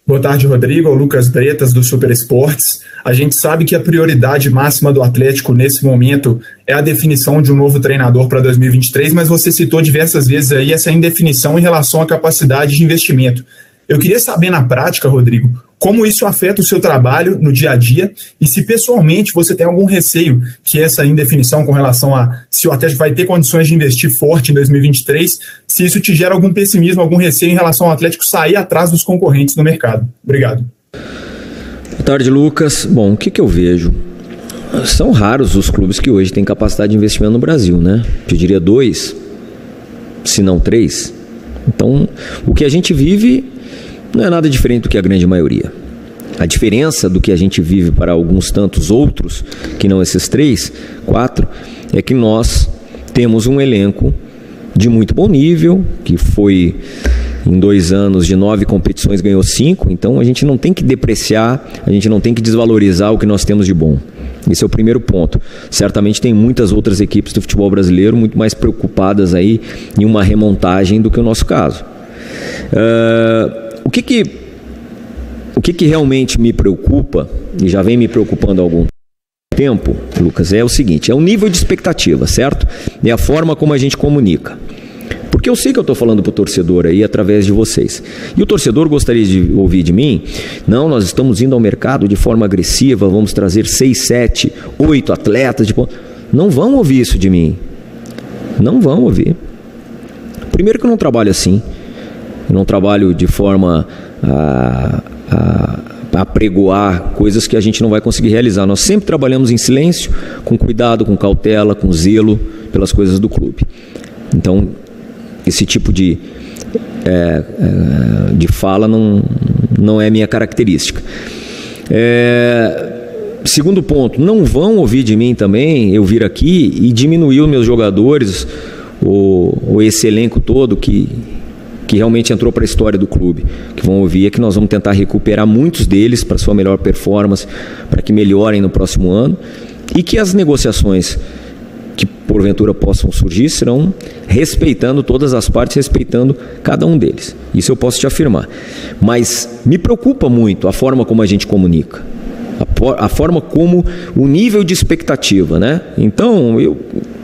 Boa tarde, Rodrigo. O Lucas Bretas, do Super Esportes. A gente sabe que a prioridade máxima do Atlético nesse momento é a definição de um novo treinador para 2023, mas você citou diversas vezes aí essa indefinição em relação à capacidade de investimento. Eu queria saber na prática, Rodrigo, como isso afeta o seu trabalho no dia a dia e se pessoalmente você tem algum receio que essa indefinição com relação a se o Atlético vai ter condições de investir forte em 2023, se isso te gera algum pessimismo, algum receio em relação ao Atlético sair atrás dos concorrentes no mercado. Obrigado. Boa tarde, Lucas. Bom, o que eu vejo? São raros os clubes que hoje têm capacidade de investimento no Brasil, né? Eu diria 2, se não 3. Então, o que a gente vive não é nada diferente do que a grande maioria. A diferença do que a gente vive para alguns tantos outros, que não esses 3, 4, é que nós temos um elenco de muito bom nível, que foi em 2 anos de 9 competições ganhou 5, então a gente não tem que depreciar, a gente não tem que desvalorizar o que nós temos de bom. Esse é o primeiro ponto. Certamente tem muitas outras equipes do futebol brasileiro muito mais preocupadas aí em uma remontagem do que o nosso caso. O que realmente me preocupa, e já vem me preocupando há algum tempo, Lucas, é o seguinte, é o nível de expectativa, certo? É a forma como a gente comunica. Porque eu sei que eu estou falando para o torcedor aí através de vocês. E o torcedor gostaria de ouvir de mim, não, nós estamos indo ao mercado de forma agressiva, vamos trazer 6, 7, 8 atletas. Não vão ouvir isso de mim. Não vão ouvir. Primeiro que eu não trabalho assim. Eu não trabalho de forma a pregoar coisas que a gente não vai conseguir realizar. Nós sempre trabalhamos em silêncio, com cuidado, com cautela, com zelo pelas coisas do clube. Então, esse tipo de fala não é minha característica. Segundo ponto, não vão ouvir de mim também eu vir aqui e diminuir os meus jogadores ou esse elenco todo que realmente entrou para a história do clube. O que vão ouvir é que nós vamos tentar recuperar muitos deles para sua melhor performance, para que melhorem no próximo ano, e que as negociações que porventura possam surgir serão respeitando todas as partes, respeitando cada um deles. Isso eu posso te afirmar. Mas me preocupa muito a forma como a gente comunica, a forma como o nível de expectativa, né? Então,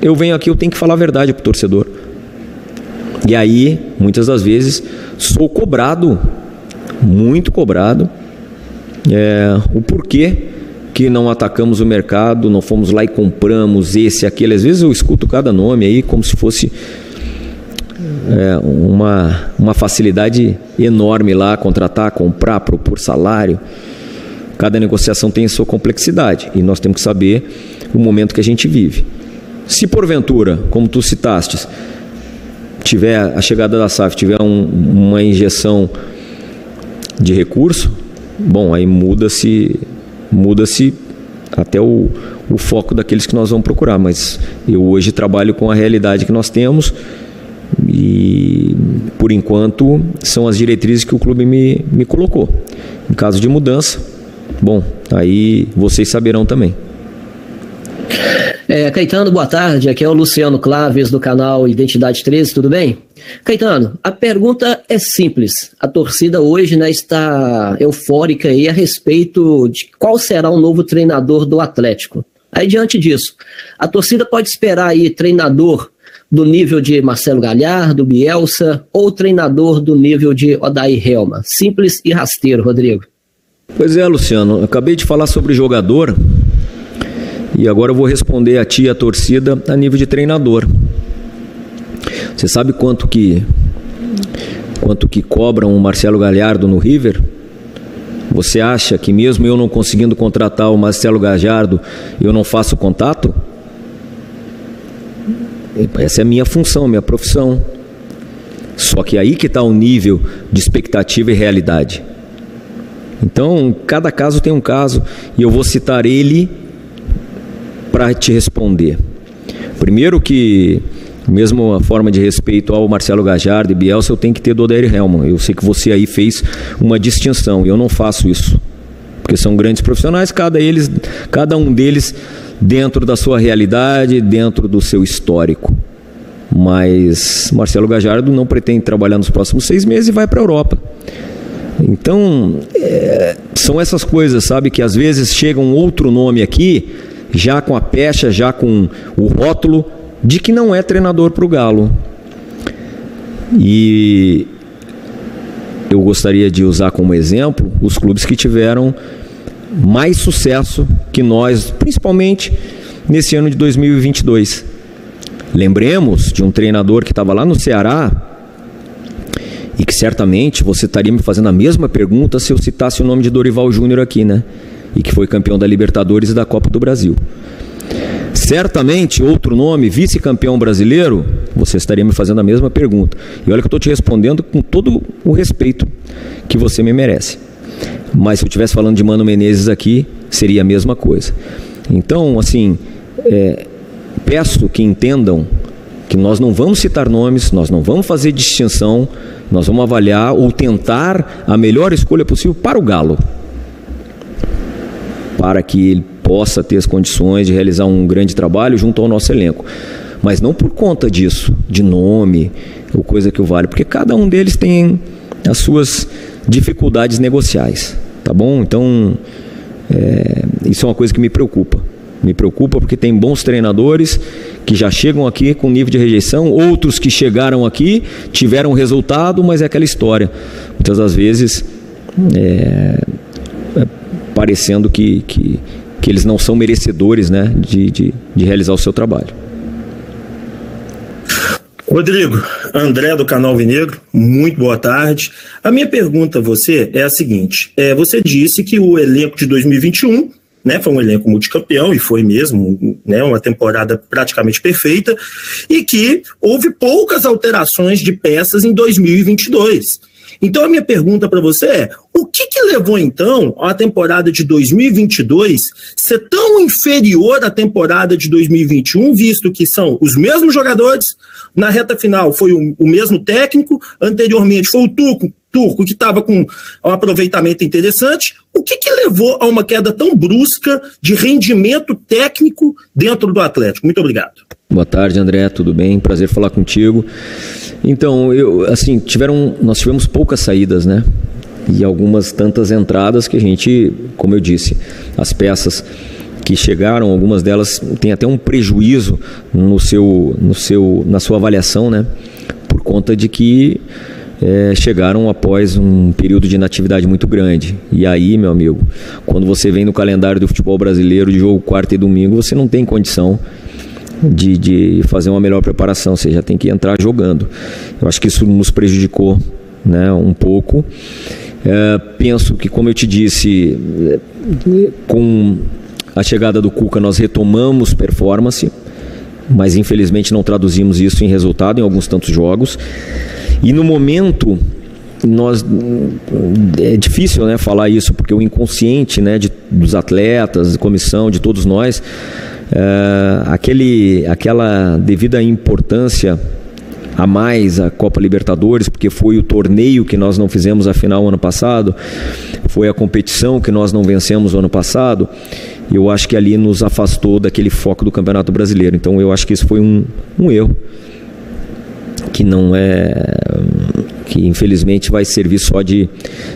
eu venho aqui, eu tenho que falar a verdade para o torcedor. E aí, muitas das vezes, sou cobrado, muito cobrado, o porquê que não atacamos o mercado, não fomos lá e compramos esse, aquele. Às vezes eu escuto cada nome aí como se fosse uma facilidade enorme lá, contratar, comprar, propor salário. Cada negociação tem a sua complexidade e nós temos que saber o momento que a gente vive. Se porventura, como tu citastes, tiver a chegada da SAF, tiver uma injeção de recurso, bom, aí muda-se até o foco daqueles que nós vamos procurar, mas eu hoje trabalho com a realidade que nós temos e, por enquanto, são as diretrizes que o clube me colocou. Em caso de mudança, bom, aí vocês saberão também. Caetano, boa tarde, aqui é o Luciano Claves do canal Identidade 13, tudo bem? Caetano, a pergunta é simples, a torcida hoje, né, está eufórica aí a respeito de qual será o novo treinador do Atlético. Aí diante disso, a torcida pode esperar aí treinador do nível de Marcelo Galhardo, Bielsa, ou treinador do nível de Odair Helma? Simples e rasteiro, Rodrigo. Pois é, Luciano, eu acabei de falar sobre jogador. E agora eu vou responder a ti e a torcida a nível de treinador. Você sabe quanto que cobram o Marcelo Galhardo no River? Você acha que mesmo eu não conseguindo contratar o Marcelo Galhardo, eu não faço contato? Essa é a minha função, minha profissão. Só que aí que está o nível de expectativa e realidade. Então, cada caso tem um caso, e eu vou citar ele para te responder. Primeiro que, mesmo a forma de respeito ao Marcelo Galhardo e Bielsa, eu tenho que ter do Odair Helma. Eu sei que você aí fez uma distinção, e eu não faço isso, porque são grandes profissionais, cada um deles dentro da sua realidade, dentro do seu histórico. Mas Marcelo Galhardo não pretende trabalhar nos próximos 6 meses e vai para a Europa. Então, são essas coisas, sabe, que às vezes chega um outro nome aqui, já com a pecha, já com o rótulo de que não é treinador para o Galo. E eu gostaria de usar como exemplo os clubes que tiveram mais sucesso que nós, principalmente nesse ano de 2022. Lembremos de um treinador que estava lá no Ceará e que certamente você estaria me fazendo a mesma pergunta se eu citasse o nome de Dorival Júnior aqui, né? E que foi campeão da Libertadores e da Copa do Brasil. Certamente, outro nome, vice-campeão brasileiro, você estaria me fazendo a mesma pergunta. E olha que eu estou te respondendo com todo o respeito que você me merece. Mas se eu estivesse falando de Mano Menezes aqui, seria a mesma coisa. Então, assim, peço que entendam que nós não vamos citar nomes, nós não vamos fazer distinção, nós vamos avaliar ou tentar a melhor escolha possível para o Galo, para que ele possa ter as condições de realizar um grande trabalho junto ao nosso elenco. Mas não por conta disso, de nome ou coisa que o vale, porque cada um deles tem as suas dificuldades negociais, tá bom? Então, isso é uma coisa que me preocupa. Me preocupa porque tem bons treinadores que já chegam aqui com nível de rejeição, outros que chegaram aqui, tiveram resultado, mas é aquela história. Muitas das vezes, parecendo que eles não são merecedores, né, de realizar o seu trabalho. Rodrigo, André do canal Alvinegro, muito boa tarde. A minha pergunta a você é a seguinte, você disse que o elenco de 2021, né, foi um elenco multicampeão, e foi mesmo, né, uma temporada praticamente perfeita, e que houve poucas alterações de peças em 2022. Então a minha pergunta para você é, o que levou então a temporada de 2022 ser tão inferior à temporada de 2021, visto que são os mesmos jogadores, na reta final foi o mesmo técnico, anteriormente foi o Turco que estava com um aproveitamento interessante. O que levou a uma queda tão brusca de rendimento técnico dentro do Atlético? Muito obrigado. Boa tarde, André, tudo bem? Prazer falar contigo. Então, nós tivemos poucas saídas, né? E algumas tantas entradas que a gente, como eu disse, as peças que chegaram, algumas delas têm até um prejuízo na sua avaliação, né? Por conta de que chegaram após um período de inatividade muito grande. E aí, meu amigo, quando você vem no calendário do futebol brasileiro de jogo quarta e domingo, você não tem condição de fazer uma melhor preparação, você já tem que entrar jogando. Eu acho que isso nos prejudicou, né, um pouco. Penso que, como eu te disse, com a chegada do Cuca nós retomamos performance, mas infelizmente não traduzimos isso em resultado em alguns tantos jogos. E no momento é difícil, né, falar isso, porque o inconsciente, né, dos atletas, da comissão, de todos nós, aquela devida importância a mais a Copa Libertadores, porque foi o torneio que nós não fizemos a final ano passado, foi a competição que nós não vencemos o ano passado, eu acho que ali nos afastou daquele foco do Campeonato Brasileiro. Então eu acho que isso foi um erro que infelizmente vai servir só de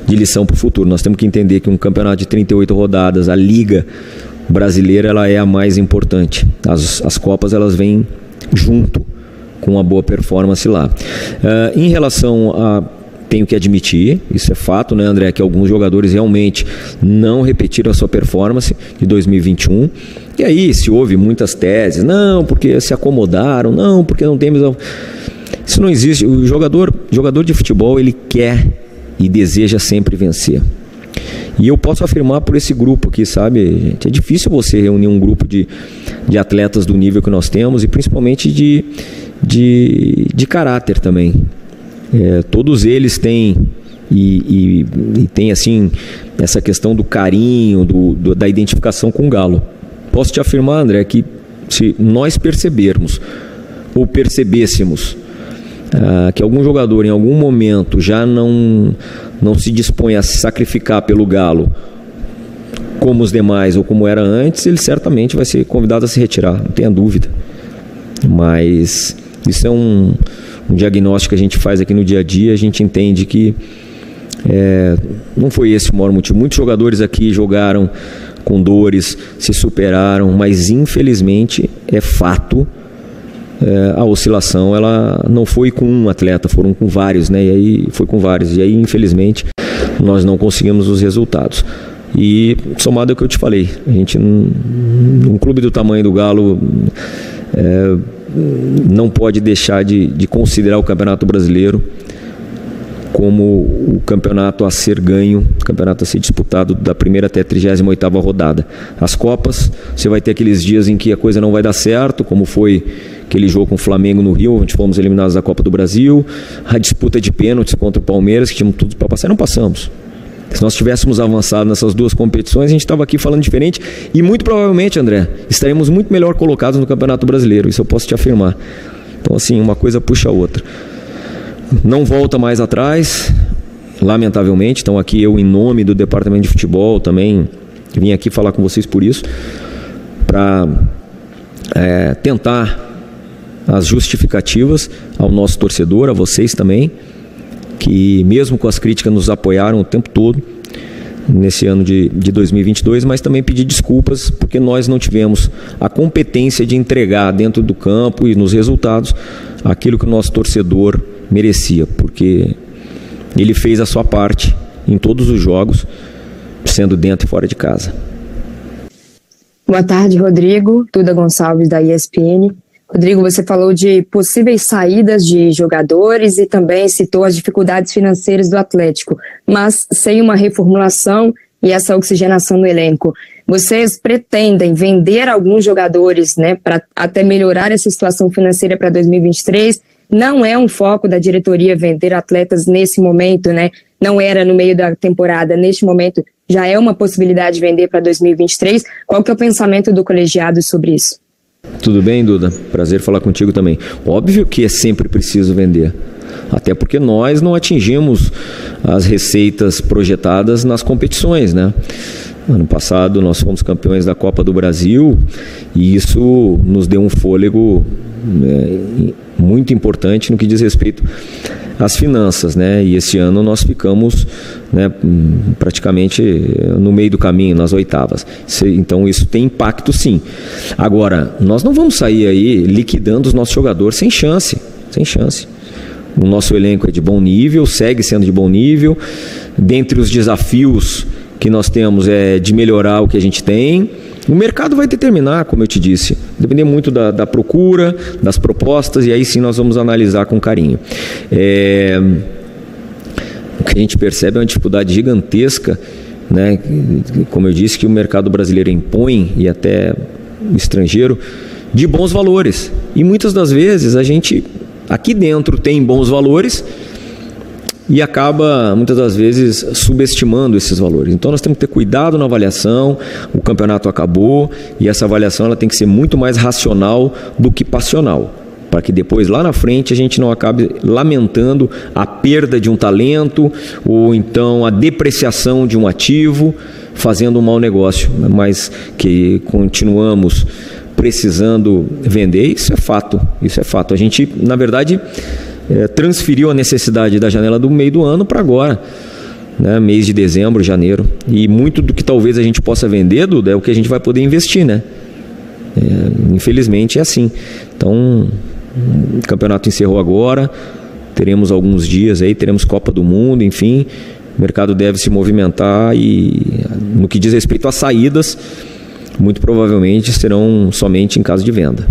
lição para o futuro. Nós temos que entender que um campeonato de 38 rodadas, a Liga Brasileira, ela é a mais importante. As Copas, elas vêm junto com uma boa performance lá. Em relação a... Tenho que admitir, isso é fato, né, André, que alguns jogadores realmente não repetiram a sua performance de 2021. E aí se houve muitas teses, não, porque se acomodaram, não, porque não temos... Isso não existe. O jogador de futebol, ele quer e deseja sempre vencer. E eu posso afirmar por esse grupo aqui, sabe, gente? É difícil você reunir um grupo de atletas do nível que nós temos, e principalmente de caráter também. Todos eles têm e tem assim essa questão do carinho, da identificação com o Galo. Posso te afirmar, André, que se nós percebêssemos que algum jogador em algum momento já não se dispõe a se sacrificar pelo Galo como os demais ou como era antes, ele certamente vai ser convidado a se retirar, não tenha dúvida. Mas isso é um diagnóstico que a gente faz aqui no dia a dia. A gente entende que Não foi esse o maior motivo. Muitos jogadores aqui jogaram com dores, se superaram, mas infelizmente é fato, a oscilação ela não foi com um atleta, foram com vários, né? E aí foi com vários, e aí infelizmente nós não conseguimos os resultados. E somado ao que eu te falei, a gente, um clube do tamanho do Galo, não pode deixar de considerar o Campeonato Brasileiro como o campeonato a ser ganho, o campeonato a ser disputado da primeira até a 38ª rodada. As Copas, você vai ter aqueles dias em que a coisa não vai dar certo, como foi aquele jogo com o Flamengo no Rio, onde fomos eliminados da Copa do Brasil, a disputa de pênaltis contra o Palmeiras, que tínhamos tudo para passar e não passamos. Se nós tivéssemos avançado nessas duas competições, a gente estava aqui falando diferente e muito provavelmente, André, estaremos muito melhor colocados no Campeonato Brasileiro, isso eu posso te afirmar. Então assim, uma coisa puxa a outra. Não volta mais atrás, lamentavelmente. Então aqui eu, em nome do Departamento de Futebol, também vim aqui falar com vocês por isso, para tentar as justificativas ao nosso torcedor, a vocês também, que mesmo com as críticas nos apoiaram o tempo todo nesse ano de 2022, mas também pedir desculpas porque nós não tivemos a competência de entregar dentro do campo e nos resultados aquilo que o nosso torcedor merecia, porque ele fez a sua parte em todos os jogos, sendo dentro e fora de casa. Boa tarde, Rodrigo. Duda Gonçalves, da ESPN. Rodrigo, você falou de possíveis saídas de jogadores e também citou as dificuldades financeiras do Atlético, mas sem uma reformulação e essa oxigenação no elenco. Vocês pretendem vender alguns jogadores, né, para até melhorar essa situação financeira para 2023? Não é um foco da diretoria vender atletas nesse momento, né? Não era no meio da temporada. Neste momento já é uma possibilidade de vender para 2023. Qual que é o pensamento do colegiado sobre isso? Tudo bem, Duda? Prazer falar contigo também. Óbvio que é sempre preciso vender. Até porque nós não atingimos as receitas projetadas nas competições, né? Ano passado nós fomos campeões da Copa do Brasil e isso nos deu um fôlego muito importante no que diz respeito às finanças, né? E esse ano nós ficamos, né, praticamente no meio do caminho, nas oitavas. Então isso tem impacto, sim. Agora, nós não vamos sair aí liquidando os nossos jogadores sem chance, sem chance. O nosso elenco é de bom nível, segue sendo de bom nível. Dentre os desafios que nós temos é de melhorar o que a gente tem. O mercado vai determinar, como eu te disse, depender muito da procura, das propostas, e aí sim nós vamos analisar com carinho. O que a gente percebe é uma dificuldade gigantesca, né? Como eu disse, que o mercado brasileiro impõe, e até o estrangeiro, de bons valores. E muitas das vezes a gente, aqui dentro, tem bons valores e acaba, muitas das vezes, subestimando esses valores. Então nós temos que ter cuidado na avaliação. O campeonato acabou e essa avaliação ela tem que ser muito mais racional do que passional, para que depois, lá na frente, a gente não acabe lamentando a perda de um talento ou então a depreciação de um ativo, fazendo um mau negócio, mas que continuamos precisando vender. Isso é fato, isso é fato. A gente, na verdade, transferiu a necessidade da janela do meio do ano para agora, né? Mês de dezembro, janeiro, e muito do que talvez a gente possa vender, Duda, é o que a gente vai poder investir, né? Infelizmente é assim. Então o campeonato encerrou agora, teremos alguns dias aí, teremos Copa do Mundo, enfim, o mercado deve se movimentar e no que diz respeito às saídas, muito provavelmente serão somente em caso de venda.